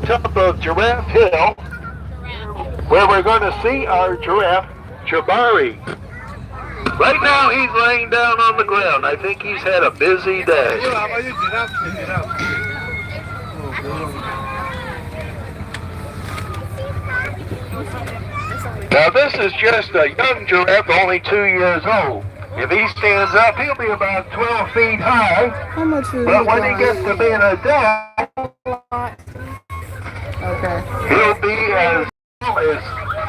top of Giraffe Hill, where we're going to see our giraffe, Jabari. Right now he's laying down on the ground. I think he's had a busy day. Now this is just a young giraffe, only 2 years old. If he stands up, he'll be about 12 feet high. How much food? But when he gets to be an adult, okay, he'll be as tall as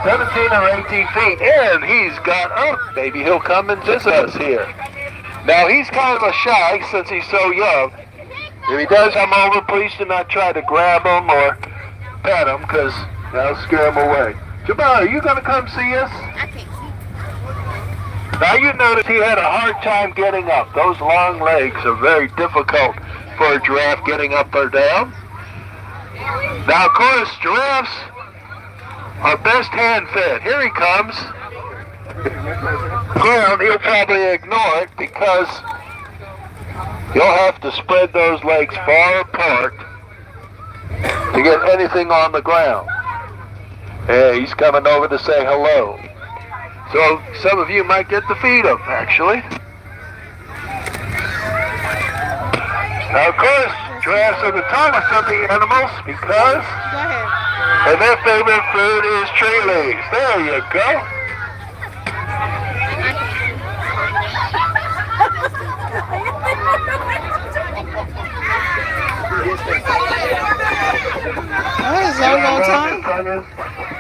17 or 18 feet. And he's got up. Maybe he'll come and visit us here. Now he's kind of a shy since he's so young. If he does come over, please do not try to grab him or pet him, because that'll scare him away. Jabari, are you going to come see us? Now you notice he had a hard time getting up. Those long legs are very difficult for a giraffe getting up or down. Now of course, giraffes are best hand-fed. Here he comes. Ground, he'll probably ignore it because you'll have to spread those legs far apart to get anything on the ground. Hey, he's coming over to say hello. So some of you might get to feed him, actually. Now, of course, giraffes are the tallest of the animals because and their favorite food is tree leaves. There you go.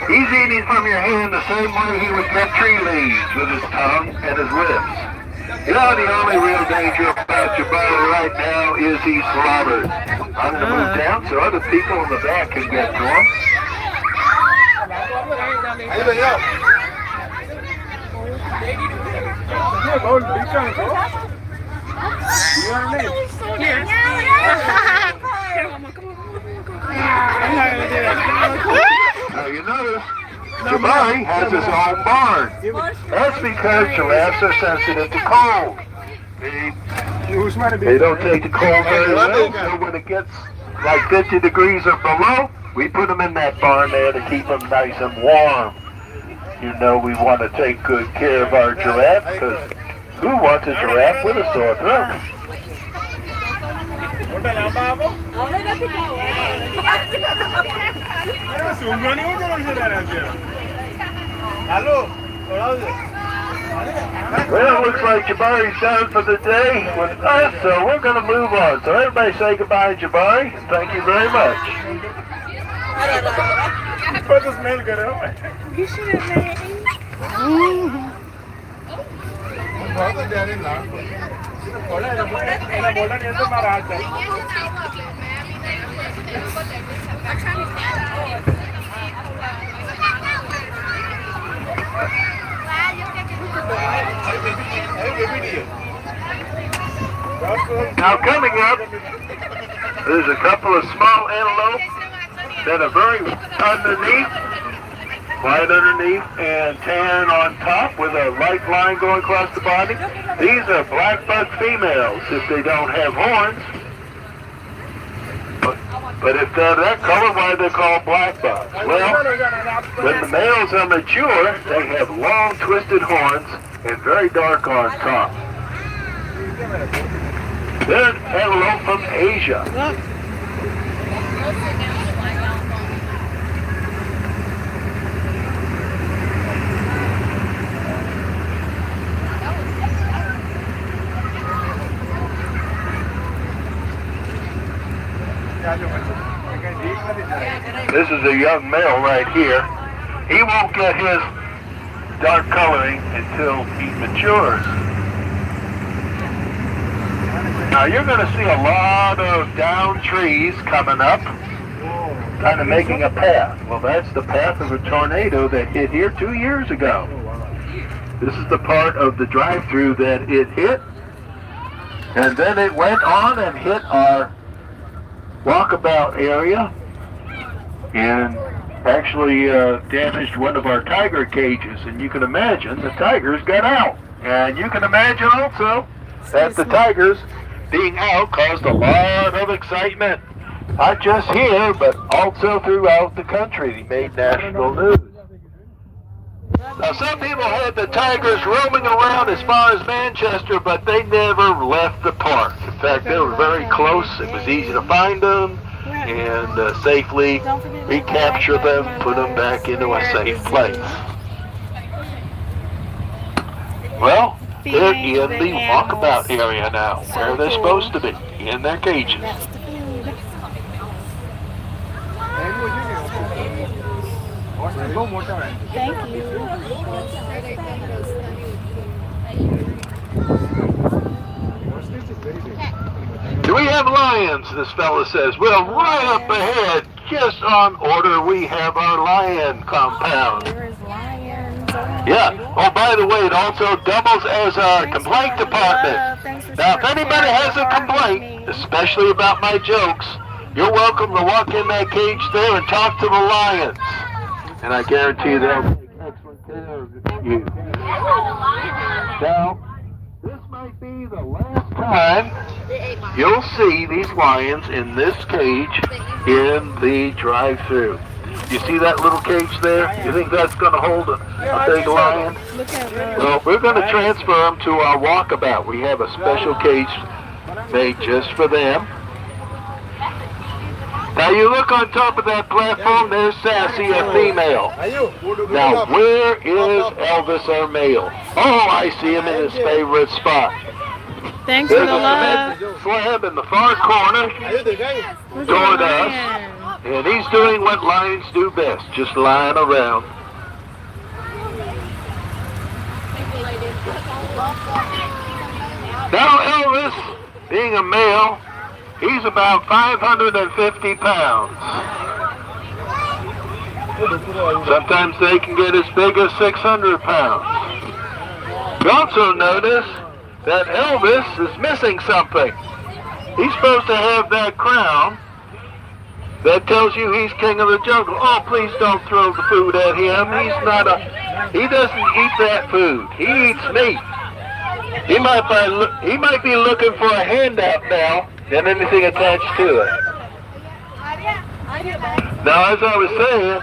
He's eating from your hand the same way he would get tree leaves, with his tongue and his lips. You know, the only real danger about Jabari right now is he's slobbered. I'm going to move down so other people in the back can get to him. Now you notice Jabari has his own barn. That's because giraffes are sensitive to cold. They don't take the cold very well, so when it gets like 50 degrees or below, we put them in that barn there to keep them nice and warm. You know we want to take good care of our giraffe, because who wants a giraffe with a sore throat? Well, it looks like Jabari's done for the day with us, so we're going to move on. So everybody say goodbye, Jabari. Thank you very much. you should have made. Now coming up, there's a couple of small antelope that are very underneath, white underneath and tan on top with a light line going across the body. These are black buck females if they don't have horns. But if they're that color, why are they called black bucks? Well, when the males are mature, they have long twisted horns and very dark on top. They're an antelope from Asia. This is a young male right here. He won't get his dark coloring until he matures. Now you're going to see a lot of down trees coming up, kind of making a path. Well, that's the path of a tornado that hit here 2 years ago. This is the part of the drive-through that it hit, and then it went on and hit our walkabout area and actually damaged one of our tiger cages. And you can imagine the tigers got out. And you can imagine also that the tigers being out caused a lot of excitement. Not just here, but also throughout the country. He made national news. Now, some people had the tigers roaming around as far as Manchester, but they never left the park. In fact, they were very close. It was easy to find them and safely recapture them, put them back into a safe place. Well, they're in the walkabout area now, where they're supposed to be, in their cages. That's the food. Thank you. Do we have lions, this fella says? Well, right up ahead, just on order, we have our lion compound. There's lions. Yeah. Oh, by the way, it also doubles as our complaint department. Now, if anybody has a complaint, especially about my jokes, you're welcome to walk in that cage there and talk to the lions. And I guarantee they'll take excellent care of you. Now, this might be the last time you'll see these lions in this cage in the drive-thru. You see that little cage there? You think that's going to hold a big lion? Look at Well, we're going to transfer them to our walkabout. We have a special cage made just for them. Now you look on top of that platform, there's Sassy, a female. Now where is Elvis, our male? Oh, I see him in his favorite spot. Thanks for There's the a love. cement slab in the far corner toward us, and he's doing what lions do best, just lying around. Now Elvis, being a male, he's about 550 pounds. Sometimes they can get as big as 600 pounds. You also notice that Elvis is missing something. He's supposed to have that crown that tells you he's king of the jungle. Oh, please don't throw the food at him. He doesn't eat that food. He eats meat. He might be looking for a handout now than anything attached to it. Now, as I was saying,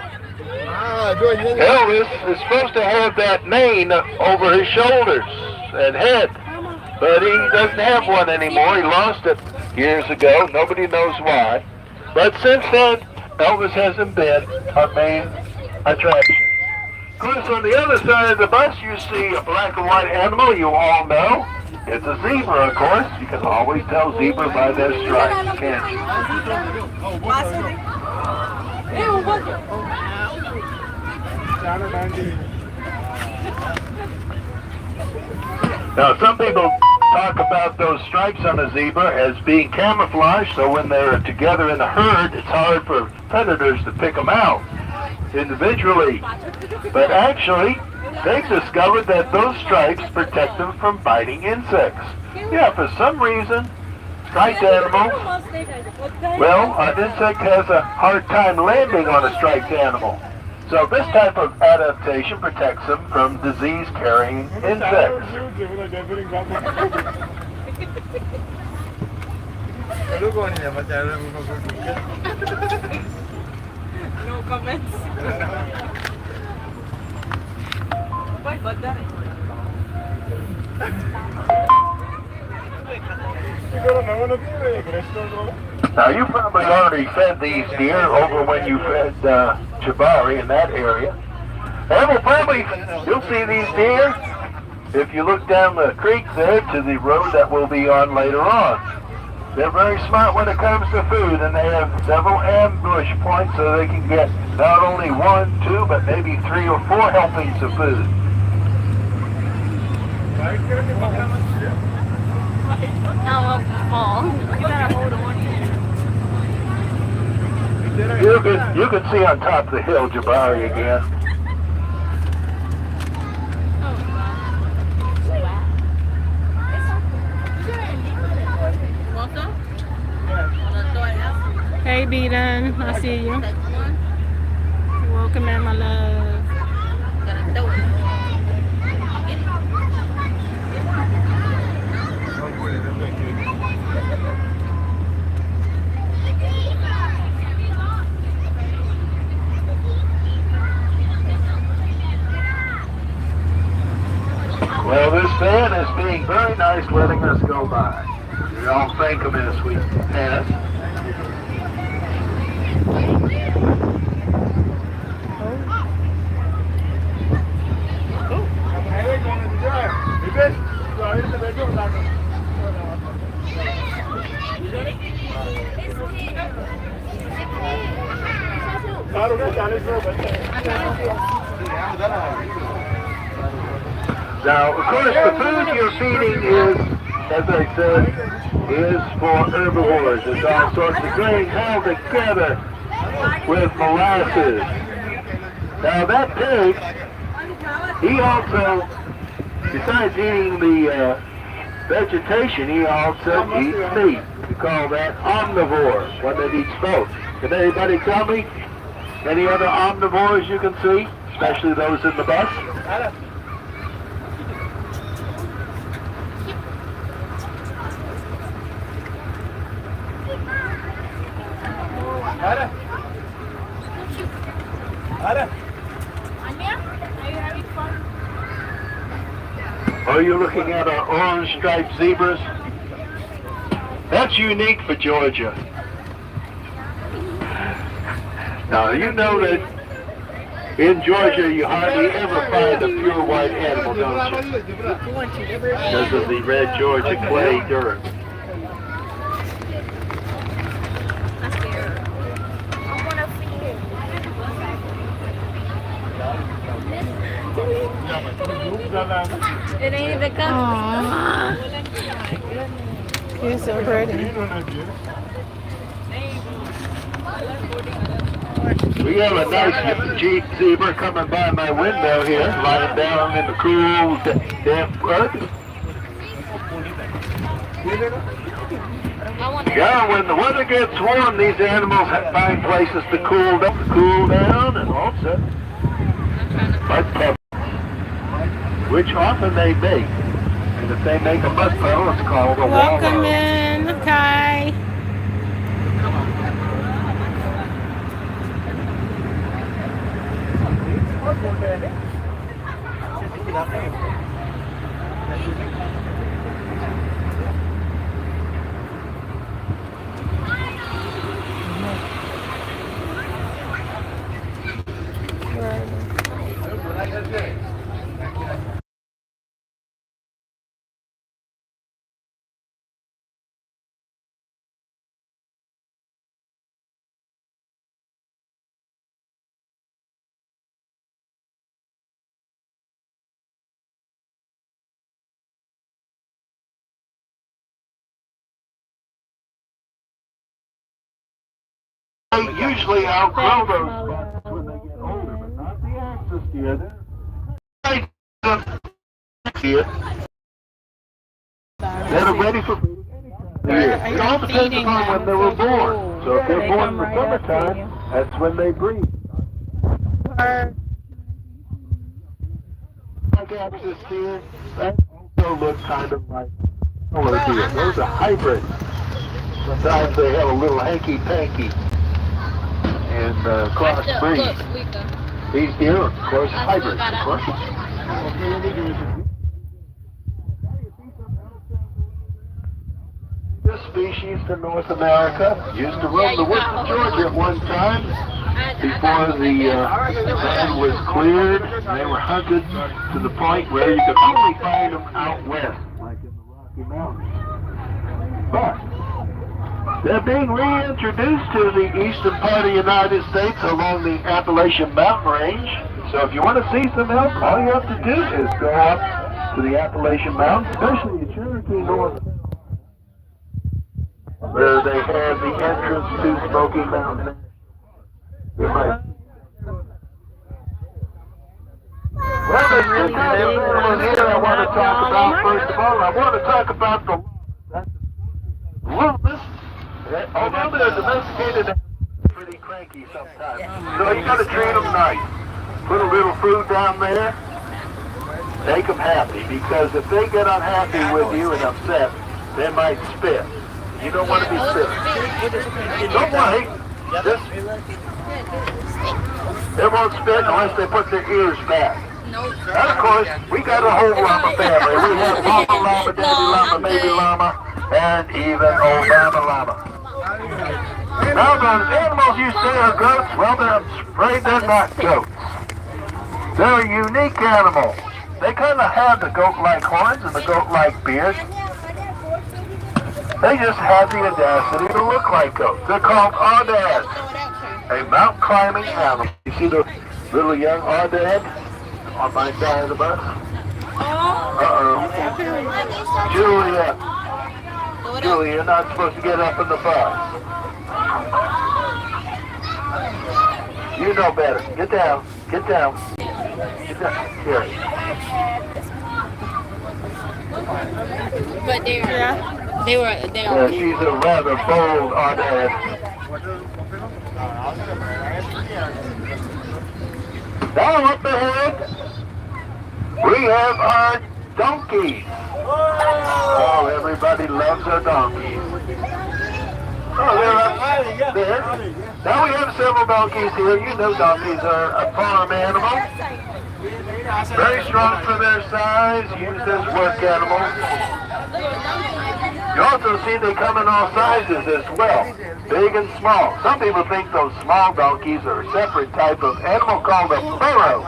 Elvis is supposed to have that mane over his shoulders and head, but he doesn't have one anymore. He lost it years ago. Nobody knows why. But since then, Elvis hasn't been our main attraction. Of course, on the other side of the bus, you see a black and white animal you all know. It's a zebra, of course. You can always tell zebra by their stripes, can't you? Now, some people talk about those stripes on a zebra as being camouflage, so when they're together in a herd, it's hard for predators to pick them out individually. But actually, they've discovered that those stripes protect them from biting insects. Yeah, for some reason, striped animals, well, an insect has a hard time landing on a striped animal. So this type of adaptation protects them from disease-carrying insects. No comments. Now, you probably already fed these deer over when you fed Jabari in that area. And you'll see these deer if you look down the creek there to the road that we'll be on later on. They're very smart when it comes to food, and they have several ambush points so they can get not only 1, 2, but maybe 3 or 4 helpings of food. You can see on top of the hill Jabari again. Hey, B-Dun. I see you. Welcome in, my love. Well, this van is being very nice letting us go by. We all thank them as we pass. Now, of course, the food you're feeding is, as I said, is for herbivores. It's all sorts of grain held together with molasses. Now, that pig, he also, besides eating the vegetation, he also eats meat. We call that omnivore, one that eats both. Can anybody tell me any other omnivores you can see, especially those in the bus? Are you looking at our orange striped zebras? That's unique for Georgia. Now, you know that in Georgia you hardly ever find a pure white animal, don't you? Because of the red Georgia clay dirt. It ain't even Aww. You're so pretty. We have a nice Jeep zebra coming by my window here, lying down in the cool, damp earth. Yeah, when the weather gets warm, these animals find places to cool down, and also mud puddles, which often they make. And if they make a mud puddle, it's called a Welcome wallow. in, Kai. They usually outgrow those spots when they get older, but not the axis deer. They're ready for breeding. It all depends upon when they were born. So if they're born in the summertime, that's when they breed. Like axis deer, that also look kind of like color deer. Those are hybrids. Sometimes they have a little hanky-panky and cross breed. These deer are, of course, hybrids, of course. This species to North America used to roam the woods of Georgia at one time before the land was cleared. They were hunted to the point where you could only find them out west, like in the Rocky Mountains. But they're being reintroduced to the eastern part of the United States along the Appalachian Mountain Range. So if you want to see some elk, all you have to do is go up to the Appalachian Mountains, especially the Cherokee North, where they have the entrance to Smoky Mountain. Well, there's good animals here I want to talk about. First of all, I want to talk about the lupus. Although they're domesticated, they're pretty cranky sometimes. So you got to treat them nice. Put a little food down there. Make them happy, because if they get unhappy with you and upset, they might spit. You don't want to be spitting. Don't worry. They won't spit unless they put their ears back. And of course, we got a whole llama family. We have Mama Llama, Daddy Llama, Baby Llama, and even old Mama Llama. Now, those animals you say are goats, well, I'm afraid they're not goats. They're a unique animal. They kind of have the goat-like horns and the goat-like beard. They just have the audacity to look like goats. They're called audads, a mountain-climbing animal. You see the little young audad on my side of the bus? Uh-oh. Julia, you're not supposed to get up in the bus. You know better. Get down. Get down. Get down. Here. But they Yeah, she's a rather bold audad. Now up ahead, we have our donkeys. Oh, everybody loves our donkeys. Oh, they're up there. Now we have several donkeys here. You know donkeys are a farm animal. Very strong for their size, used as work animals. You also see they come in all sizes as well, big and small. Some people think those small donkeys are a separate type of animal called a burro.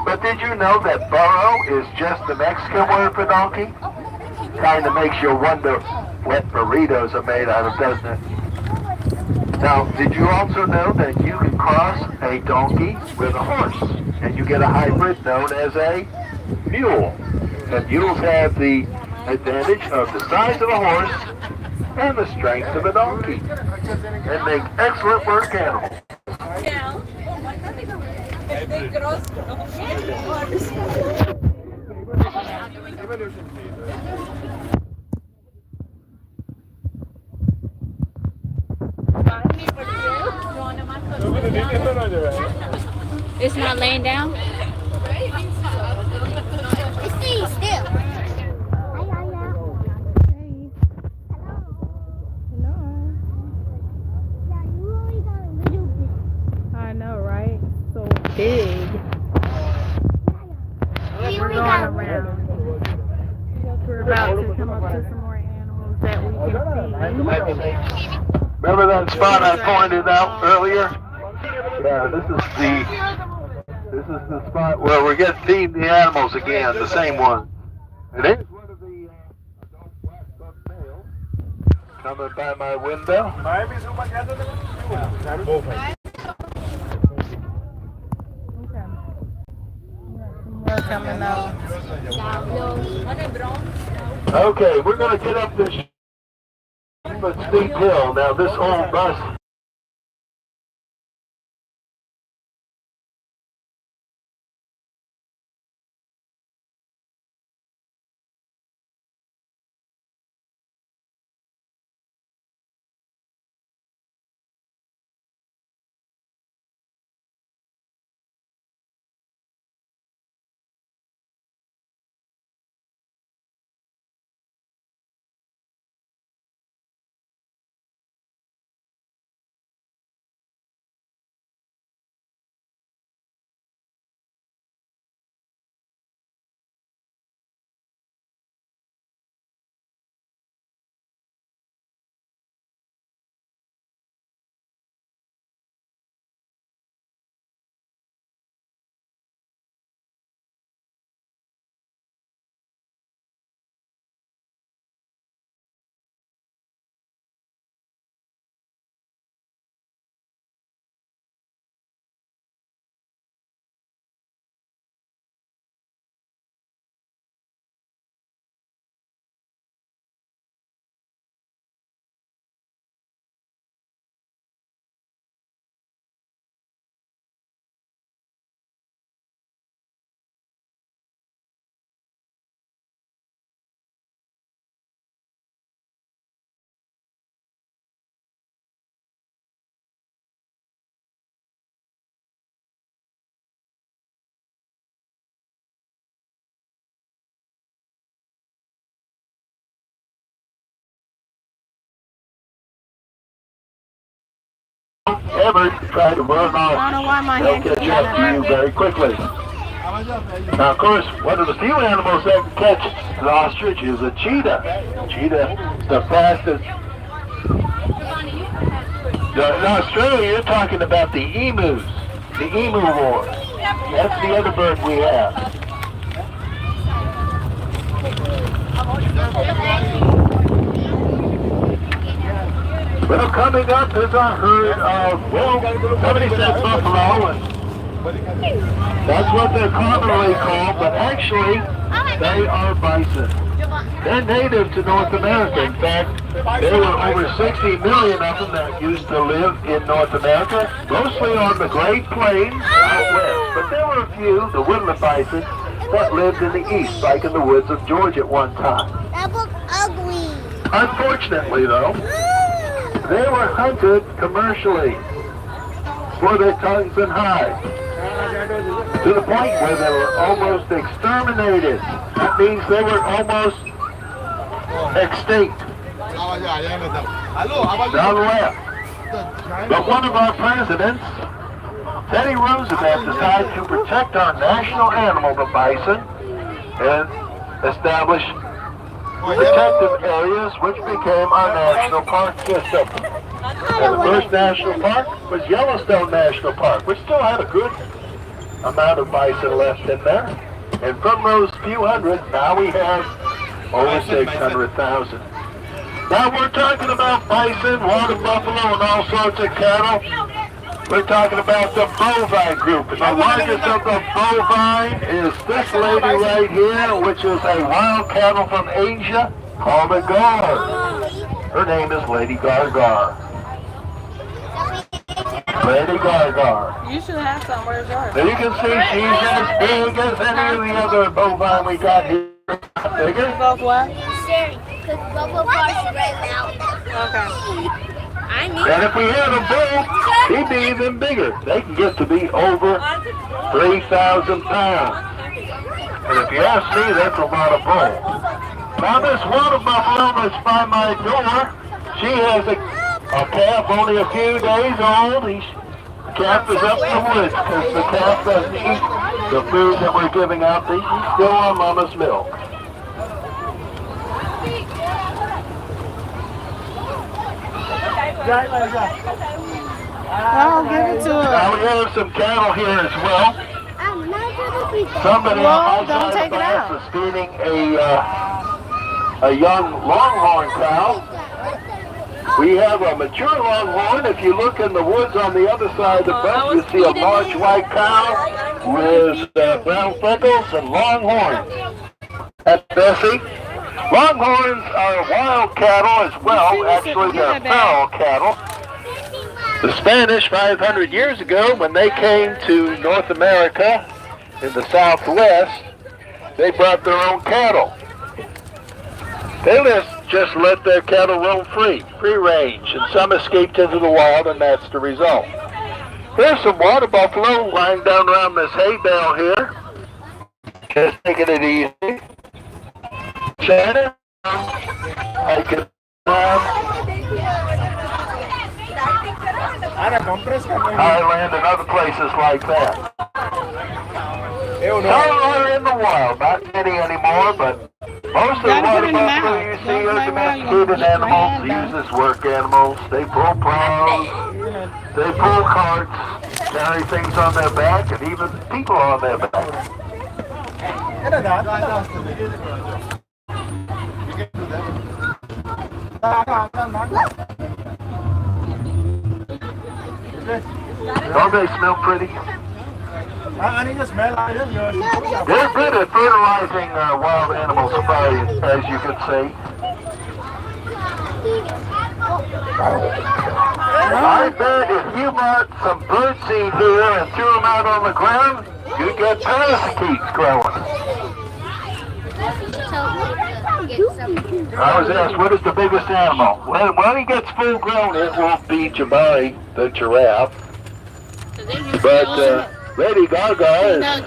But did you know that burro is just the Mexican word for donkey? Kind of makes you wonder what burritos are made out of, doesn't it? Now, did you also know that you can cross a donkey with a horse, and you get a hybrid known as a mule? And mules have the advantage of the size of a horse and the strength of a donkey, and make excellent work animals. It's not laying down? Stay still. I know, right? So big. We're going around. We're about to come up to some more animals that we can see. Remember that spot I pointed out earlier? Yeah, this is the spot where we're getting feeding the animals again, the same one. And there's one of the adult black buck males coming by my window. More coming up. Okay, we're going to get up this steep hill. Now this old bus ever try to run off. I don't know why my They'll hand catch keeps up to you going. very quickly. Now, of course, one of the few animals that can catch the ostrich is a cheetah. Cheetah is the fastest. In Australia, you're talking about the emus, the emu war. That's the other bird we have. Well, coming up is a herd of, well, somebody said buffalo, and that's what they're commonly called, but actually, they are bison. They're native to North America. In fact, there were over 60 million of them that used to live in North America, mostly on the Great Plains out west. But there were a few, the woodland bison, that lived in the east, like in the woods of Georgia at one time. That look ugly. Unfortunately, though, they were hunted commercially for their tongues and hides, to the point where they were almost exterminated. That means they were almost extinct. Down left. But one of our presidents, Teddy Roosevelt, decided to protect our national animal, the bison, and establish protective areas which became our national park system. And the first national park was Yellowstone National Park, which still had a good amount of bison left in there. And from those few hundred, now we have over 600,000. Now we're talking about bison, water buffalo, and all sorts of cattle. We're talking about the bovine group. And the largest of the bovine is this lady right here, which is a wild cattle from Asia called a gar. Her name is Lady Gar-Gar. Lady Gar-Gar. You should have some. Where's yours? Now you can see she's as big as any of the other bovine we got here. Bigger? Both what? Sherry, because Bubba Park's right now. Okay. And if we had a bull, he'd be even bigger. They can get to be over 3,000 pounds. And if you ask me, that's a lot of bull. Now this water buffalo that's by my door, she has a calf only a few days old. The calf is up in the woods because the calf doesn't eat the food that we're giving out. She's still on mama's milk. I'll give it to her. Now we have some cattle here as well. I'm not going to be that. Somebody Well, on my don't side take of the it house out. is feeding a young longhorn cow. We have a mature longhorn. If you look in the woods on the other side of the bus, you see a large white cow with brown freckles and longhorns. That's Bessie. Longhorns are wild cattle as well. Actually, they're feral cattle. The Spanish, 500 years ago, when they came to North America in the Southwest, they brought their own cattle. They just let their cattle roam free range, and some escaped into the wild, and that's the result. There's some water buffalo lying down around this hay bale here. Just taking it easy. Shannon, I can Thailand and other places like that. Some are in the wild, not many anymore, but most of the water buffalo you see are domesticated animals. These is work animals. They pull plows, they pull carts, carry things on their back, and even people on their back. Don't they smell pretty? They're good at fertilizing wild animal supply, as you can see. I bet if you bought some birdseed here and threw them out on the ground, you'd get parakeets growing. I was asked, what is the biggest animal? Well, when he gets full grown, it won't be Jabari, the giraffe. But Lady Gaga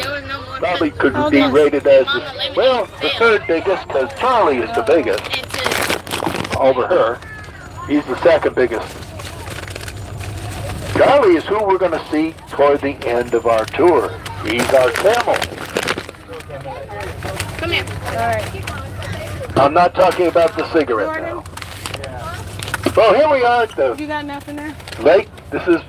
probably could be rated as the third biggest, because Charlie is the biggest over her. He's the second biggest. Charlie is who we're going to see toward the end of our tour. He's our camel. Come here. Alright. I'm not talking about the cigarette Jordan, now. Well, here we are at the you got nothing there? lake. This is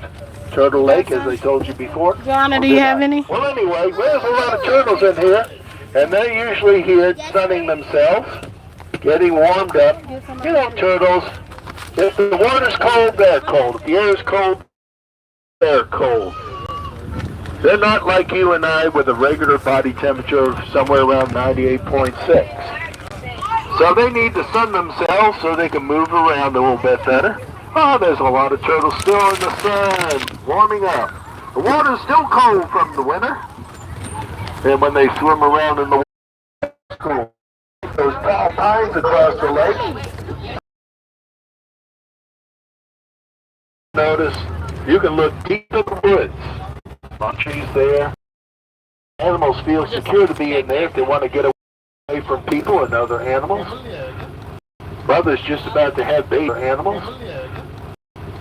Turtle Lake, as I told you before. Joanna, do you have any? Well, anyway, there's a lot of turtles in here, and they're usually here sunning themselves, getting warmed up. You know, turtles, if the water's cold, they're cold. If the air is cold, they're cold. They're not like you and I with a regular body temperature of somewhere around 98.6. So they need to sun themselves so they can move around a little bit better. Oh, there's a lot of turtles still in the sun, warming up. The water's still cold from the winter. And when they swim around in the water, it's cool. Those tall pines across the lake. Notice, you can look deep in the woods. On trees there. Animals feel secure to be in there if they want to get away from people and other animals. Mother's just about to have baby animals.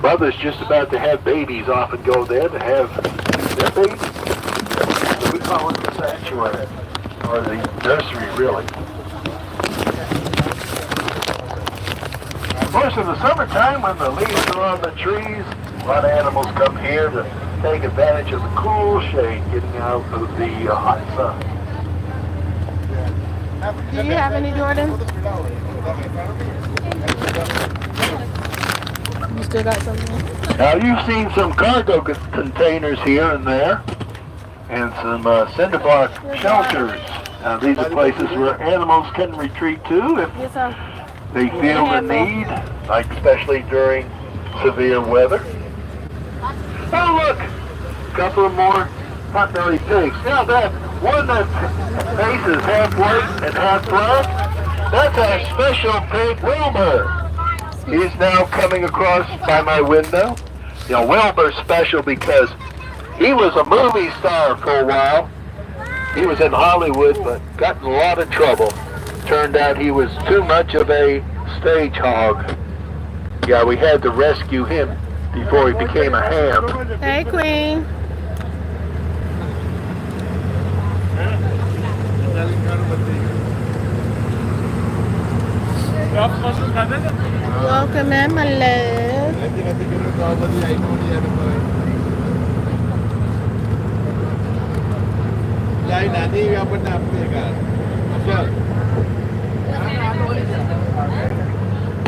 Mother's just about to have babies often go there to have their babies. So we call it the sanctuary, or the nursery, really. Of course, in the summertime, when the leaves are on the trees, a lot of animals come here to take advantage of the cool shade, getting out of the hot sun. Do you have any, Jordan? You still got something? Now, you've seen some cargo containers here and there, and some cinder block shelters. Now, these are places where animals can retreat to if Yes, sir. they feel the need, like especially during severe weather. Oh, look! A couple of more potbelly pigs. Now, that one that face is half white and half black, that's our special pig, Wilbur. He's now coming across by my window. You know, Wilbur's special because he was a movie star for a while. He was in Hollywood, but got in a lot of trouble. Turned out he was too much of a stage hog. Yeah, we had to rescue him before he became a ham. Hey, Queen. Welcome in, my love.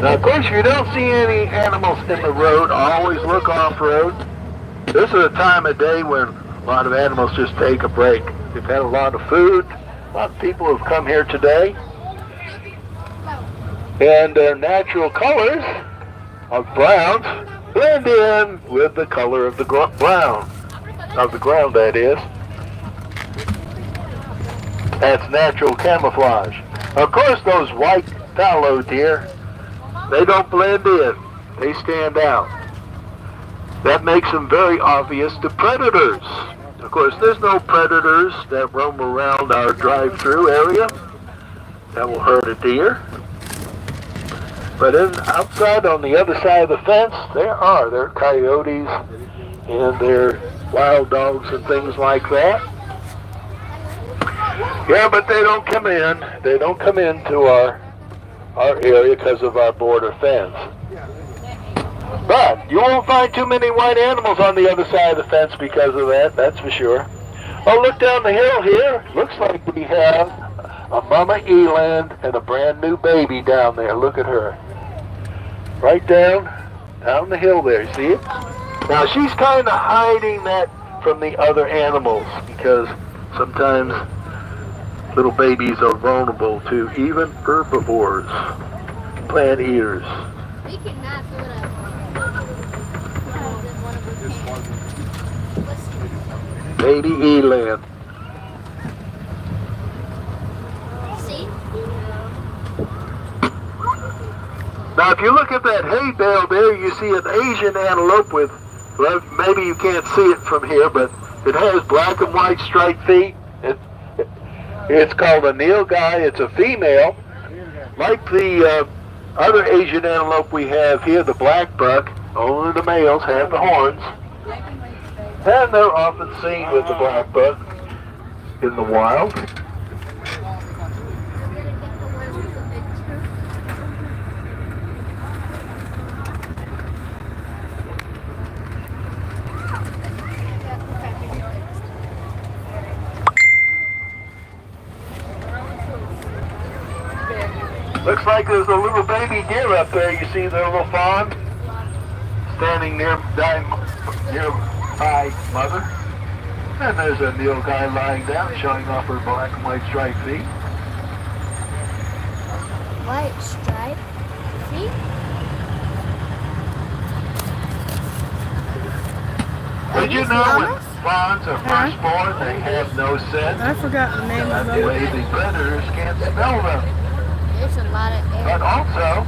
Now, of course, if you don't see any animals in the road, always look off-road. This is a time of day when a lot of animals just take a break. They've had a lot of food. A lot of people have come here today. And their natural colors of browns blend in with the color of the brown, of the ground, that is. That's natural camouflage. Of course, those white fallow deer, they don't blend in. They stand out. That makes them very obvious to predators. Of course, there's no predators that roam around our drive-through area that will hurt a deer. But outside on the other side of the fence, there are coyotes and there are wild dogs and things like that. Yeah, but they don't come in. They don't come into our area because of our border fence. But you won't find too many white animals on the other side of the fence because of that, that's for sure. Oh, look down the hill here. Looks like we have a mama eland and a brand new baby down there. Look at her. Right down the hill there, you see it? Now she's kind of hiding that from the other animals because sometimes little babies are vulnerable to even herbivores, plant eaters. We cannot do that. Baby eland. See? Now, if you look at that hay bale there, you see an Asian antelope with, well, maybe you can't see it from here, but it has black and white striped feet. It's called a nilgai. It's a female. Like the other Asian antelope we have here, the black buck, only the males have the horns. And they're often seen with the black buck in the wild. Looks like there's a little baby deer up there. You see the little fawn standing nearby mother. And there's a nilgai lying down, showing off her black and white striped feet. White stripe. See? Did you know when fawns are first born, they have no scent? I forgot the name of That way them. the predators can't smell them. There's a lot of air. But also,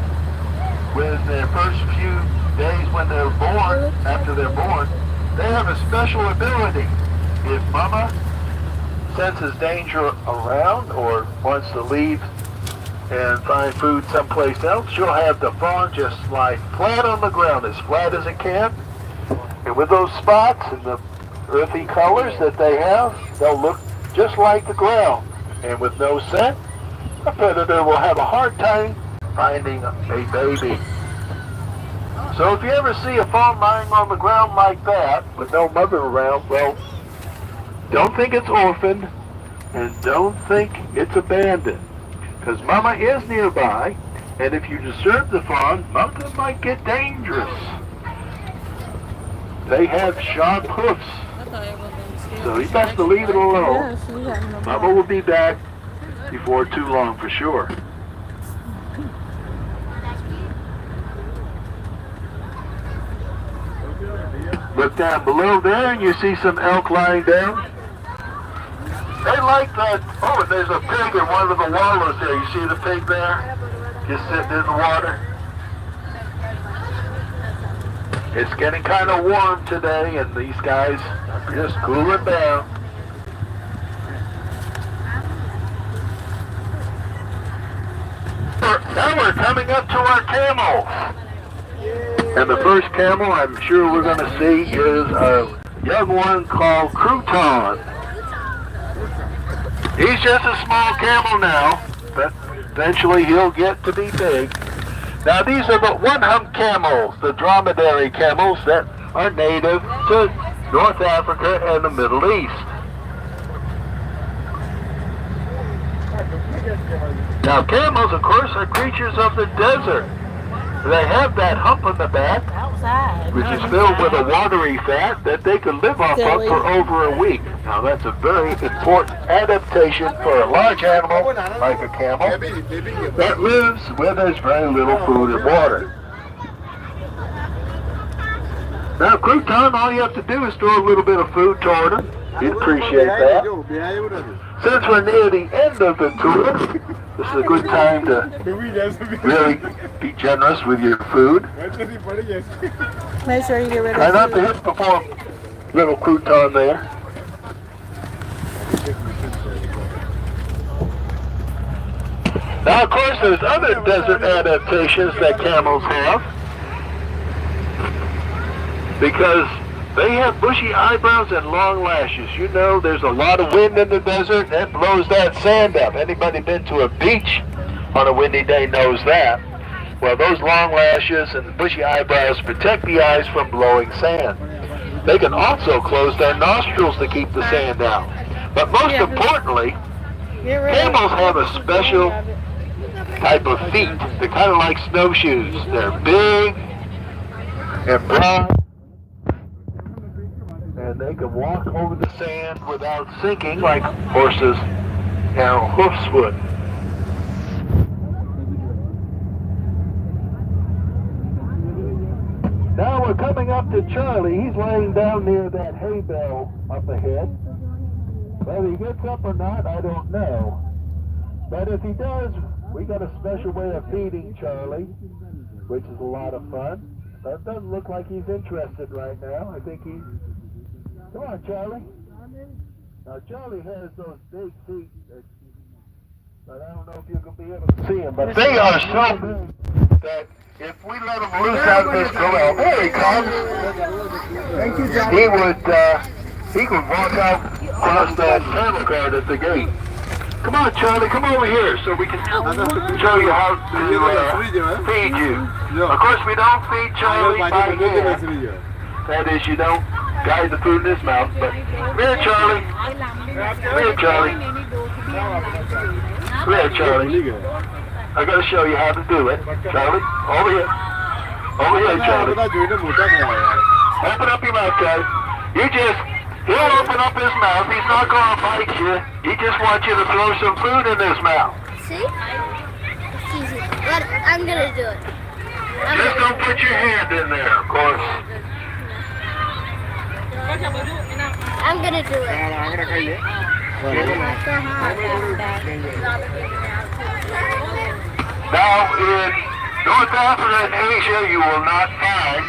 with their first few days when they're born, after they're born, they have a special ability. If mama senses danger around or wants to leave and find food someplace else, she'll have the fawn just slide flat on the ground, as flat as it can. And with those spots and the earthy colors that they have, they'll look just like the ground. And with no scent, a predator will have a hard time finding a baby. So if you ever see a fawn lying on the ground like that, with no mother around, well, don't think it's orphaned, and don't think it's abandoned. Because mama is nearby, and if you disturb the fawn, mama might get dangerous. They have sharp hoofs, so you best to leave it alone. Yes, we got no Mama will be back before too long for sure. Look down below there and you see some elk lying down. They like that. Oh, and there's a pig in one of the wallows there. You see the pig there? Just sitting in the water. It's getting kind of warm today, and these guys are just cooling down. Now we're coming up to our camels. And the first camel I'm sure we're going to see is a young one called Crouton. He's just a small camel now, but eventually he'll get to be big. Now these are the one-hump camels, the dromedary camels that are native to North Africa and the Middle East. Now camels, of course, are creatures of the desert. They have that hump on the back, which is filled with a watery fat that they can live off of for over a week. Now that's a very important adaptation for a large animal like a camel that lives where there's very little food and water. Now Crouton, all you have to do is throw a little bit of food toward him. He'd appreciate that. Since we're near the end of the tour, this is a good time to really be generous with your food. Make sure you get rid Try of not to food. hit before little Crouton there. Now, of course, there's other desert adaptations that camels have, because they have bushy eyebrows and long lashes. You know, there's a lot of wind in the desert that blows that sand up. Anybody been to a beach on a windy day knows that. Well, those long lashes and the bushy eyebrows protect the eyes from blowing sand. They can also close their nostrils to keep the sand out. But most importantly, camels have a special type of feet. They're kind of like snowshoes. They're big and broad, and they can walk over the sand without sinking like horses' narrow hoofs would. Now we're coming up to Charlie. He's laying down near that hay bale up ahead. Whether he gets up or not, I don't know. But if he does, we got a special way of feeding Charlie, which is a lot of fun. But it doesn't look like he's interested right now. I think he's... Come on, Charlie. Now, Charlie has those big feet, but I don't know if you're going to be able to see them. But they are so big that if we let him loose out of this corral, there he comes. Thank you, John. He could walk out across that cattle guard at the gate. Come on, Charlie, come over here so we can show you how to feed you. Of course, we don't feed Charlie by hand. That is, you don't guide the food in his mouth, but come here, Charlie. Come here, Charlie. Come here, Charlie. I gotta show you how to do it. Charlie, over here. Over here, Charlie. Open up your mouth, Charlie. He'll open up his mouth. He's not gonna bite you. He just wants you to throw some food in his mouth. See? It's easy. But I'm gonna do it. Just don't put your hand in there, of course. I'm gonna do it. Now, in North Africa and Asia, you will not find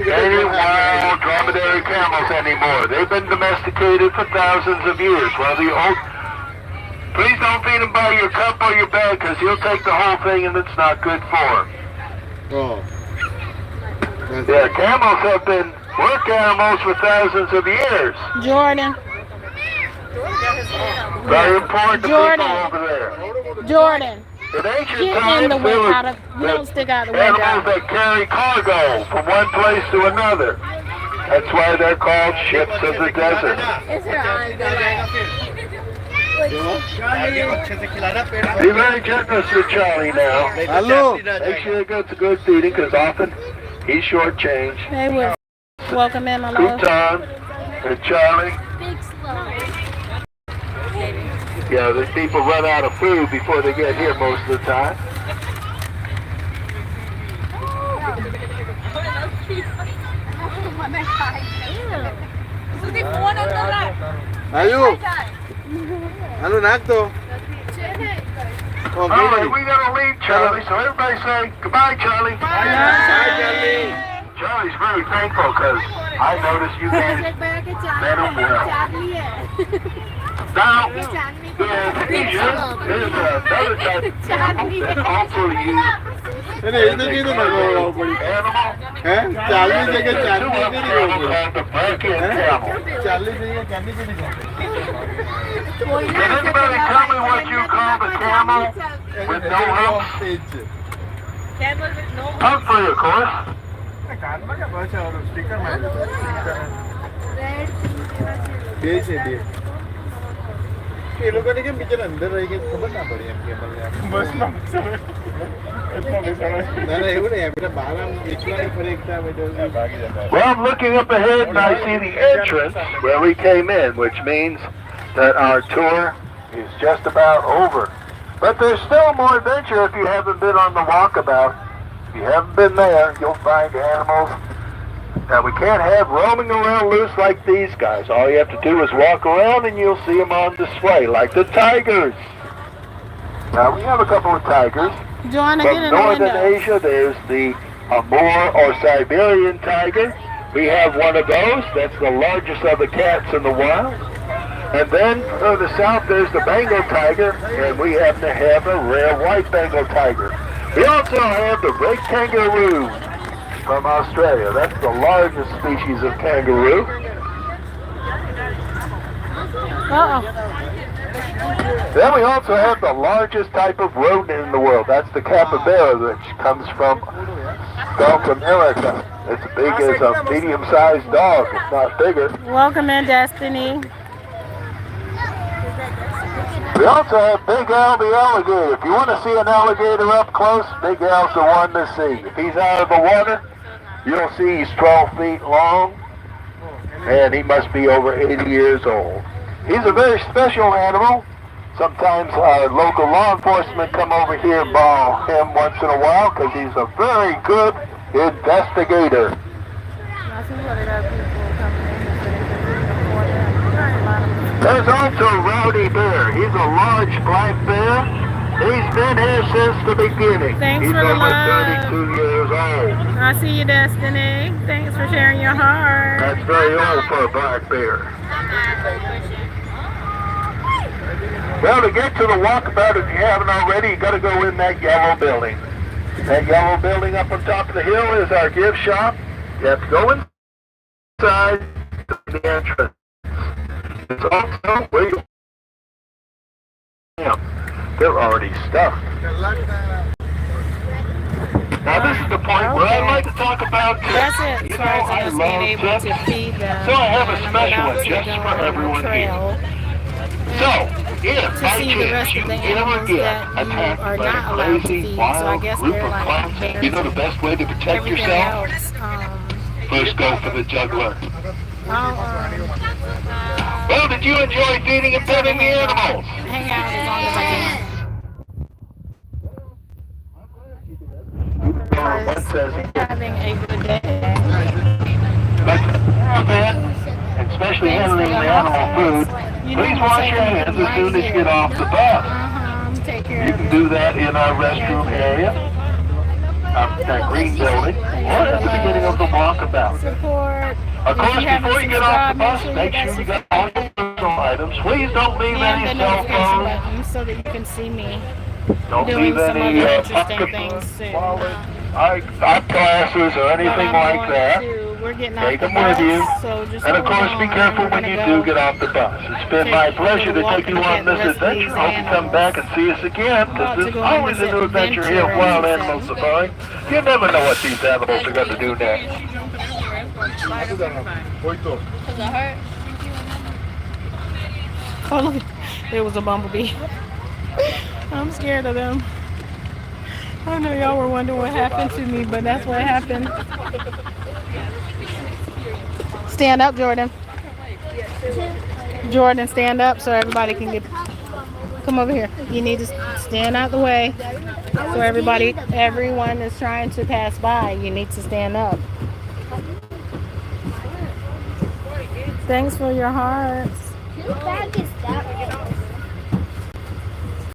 any wild dromedary camels anymore. They've been domesticated for thousands of years. Well, please don't feed him by your cup or your bag, because he'll take the whole thing and it's not good for him. Oh. Yeah, camels have been work animals for thousands of years. Jordan. Very important to Jordan. people over there. Jordan. In ancient Get times, in the way. there were Out of, you don't stick out the window. animals that carry cargo from one place to another. That's why they're called ships of the desert. Be very generous with Charlie now. Hello. Make sure he gets a good feeding, because often he's shortchanged. Hey, Will. Welcome in, my love. Kutan and Charlie. Big slow. Yeah, the people run out of food before they get here most of the time. Ayo. Ano nakto? Oh, All right, Billy. we gotta leave, Charlie. So everybody say goodbye, Charlie. Charlie's very thankful because I noticed you guys met him well. Now, in Asia, there's another type of camel that also used Ano, ito dito nag-o animal. Eh? Charlie sige, Two Charlie of them sige. called the Burkian camel. Charlie sige, Charlie sige. Can anybody tell me what you call the camel with no humps? Humphrey, of course. બે છે બે એ લોકોને કેમ બિચારા અંદર રહી ગયા ખબર ના પડી એમ કેબલ બસમાં ના ના એવું નહીં આપણે બહાર આમ એકલાને ફરી એકતા ભાગી જતા. Well, I'm looking up ahead and I see the entrance where we came in, which means that our tour is just about over. But there's still more adventure if you haven't been on the walkabout. If you haven't been there, you'll find animals that we can't have roaming around loose like these guys. All you have to do is walk around and you'll see them on display, like the tigers. Now, we have a couple of tigers. Joanna, get From in the northern window. Asia, there's the Amur or Siberian tiger. We have one of those. That's the largest of the cats in the wild. And then further south, there's the Bengal tiger, and we happen to have a rare white Bengal tiger. We also have the red kangaroo from Australia. That's the largest species of kangaroo. Uh-oh. Then we also have the largest type of rodent in the world. That's the capybara, which comes from South America. It's big as a medium-sized dog. It's not bigger. Welcome in, Destiny. We also have Big Al the alligator. If you want to see an alligator up close, Big Al's the one to see. If he's out of the water, you'll see he's 12 feet long, and he must be over 80 years old. He's a very special animal. Sometimes our local law enforcement come over here and borrow him once in a while because he's a very good investigator. There's also Rowdy Bear. He's a large black bear. He's been here since the beginning. Thanks He's for the over love. 32 years old. I see you, Destiny. Thanks for sharing your heart. That's very old for a black bear. Well, to get to the walkabout, if you haven't already, you got to go in that yellow building. That yellow building up on top of the hill is our gift shop. You have to go inside the entrance. It's also where you... They're already stuffed. Now this is the point where I like to talk about kids. That's it. You As know, far as I us being love able to kids. feed them. So I have a and special allow one us to just go for on the everyone here. trail. So, If to by see the chance rest you of the ever animals get that you attacked are by not a allowed to crazy, feed. So I wild guess group they're of like clowns, bears you know the and best way to protect everything yourself? else. First go for the jugular. I'll Well, did you enjoy feeding and petting the animals? hang out as long as I can. What says Having a good day. but and especially handling the animal food, please wash your hands as soon as you get off the bus. Take care You of can it. do that in our restroom area, that green building, or at the beginning of the walkabout. Support. Of course, before you get off the bus, subscribe, make sure you got all your personal items. Please don't leave and the any cell notification phones. button so that you can see me Don't doing leave some any other interesting pocket things soon. eyeglasses or anything like that. We're getting Take off the them with bus, you. so just And of hold course, be on. careful We're when gonna you go do get off the bus. It's been my pleasure to take you on this adventure. Hope you come back and see us again, because there's always a new adventure here at Wild Animal Safari. You never know what these animals are going to do next. Does it hurt? Oh, look, there was a bumblebee. I'm scared of them. I know y'all were wondering what happened to me, but that's what happened. Stand up, Jordan. Jordan, stand up so everybody can get. Come over here. You need to stand out the way so everyone is trying to pass by. You need to stand up. Thanks for your hearts.